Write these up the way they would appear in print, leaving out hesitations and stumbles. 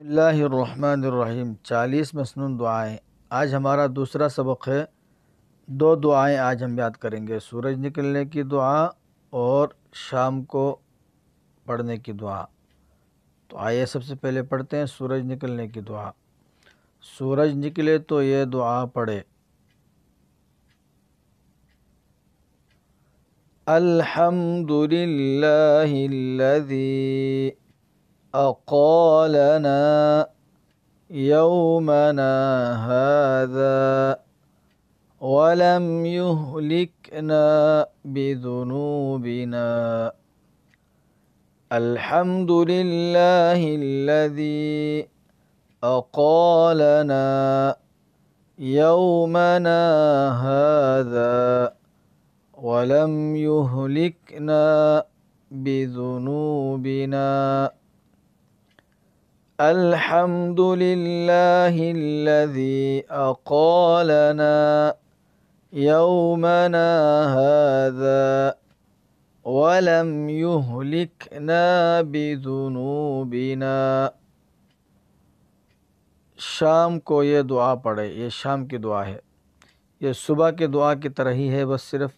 बिस्मिल्लाहिर्रहमानिर्रहीम 40 मसनून दुआएं। आज हमारा दूसरा सबक है। दो दुआएं आज हम याद करेंगे, सूरज निकलने की दुआ और शाम को पढ़ने की दुआ। तो आइए सबसे पहले पढ़ते हैं सूरज निकलने की दुआ। सूरज निकले तो ये दुआ पढ़े। अल्हम्दुलिल्लाहिल्लज़ी अक़ालना यौमना हाज़ा वलम युहलिकना बिज़ुनूबिना। अल्हम्दुलिल्लाहिल्लज़ी अक़ालना यौमना हाज़ा वलम युहलिकना बिज़ुनूबिना। अल्हम्दुलिल्लाहिल्लज़ी अक़ालना यौमना हाज़ा वलम युहलिकना बिज़ुनूबिना। शाम को ये दुआ पढ़े। ये शाम की दुआ है। ये सुबह की दुआ की तरह ही है, बस सिर्फ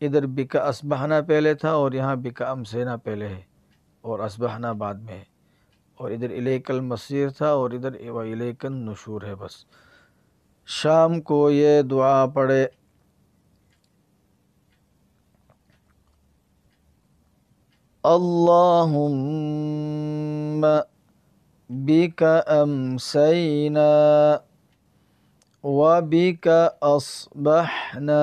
इधर बिका असबहना पहले था और यहाँ बिका अमसेना पहले है और असबहना बाद में है, और इधर इलैकल मसीर था और इधर व इलैकन नुशूर है। बस शाम को ये दुआ पढ़े। अल्लाहुम्मा बिका अमसैना व बिका अस्बहना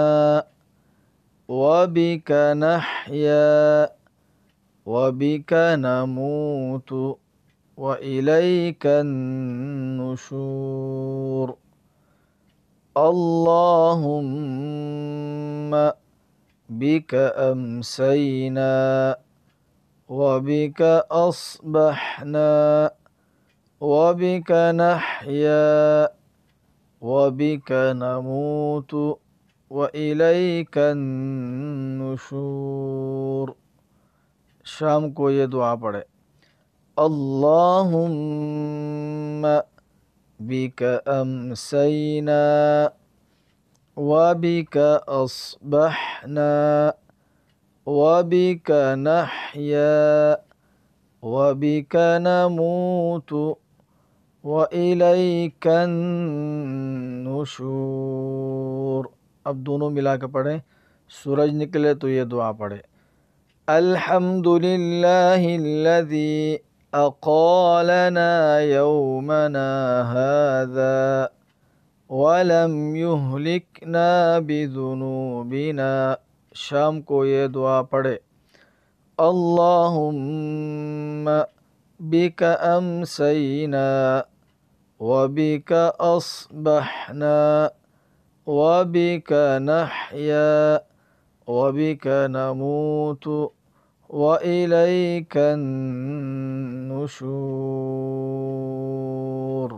व बिका नहया व बिका नमूतु व इलैकन नुशूर। अल्लाहुम्मा बिका अमसैना व बिका अस्बहना व बिका नहया व बिका नमूतु व इलैकन नुशूर। शाम को ये दुआ पढ़े। अल्लाहुम्मा बिका अमसैना व बिका अस्बहना व बिका नहया व बिका नमूतु व इलैकन नुशूर। अब दोनों मिला के पढ़ें। सूरज निकले तो ये दुआ पढ़े। अल्हम्दुलिल्लाहिल्लज़ी अक़ालना यौमना हाज़ा वलम युहलिकना बिज़ुनूबिना। शाम को ये दुआ पढ़े। अल्लाहुम्मा बिका अमसैना व बिका अस्बहना व बिका नहया व बिका नमूतु व इलैकन नुशूर।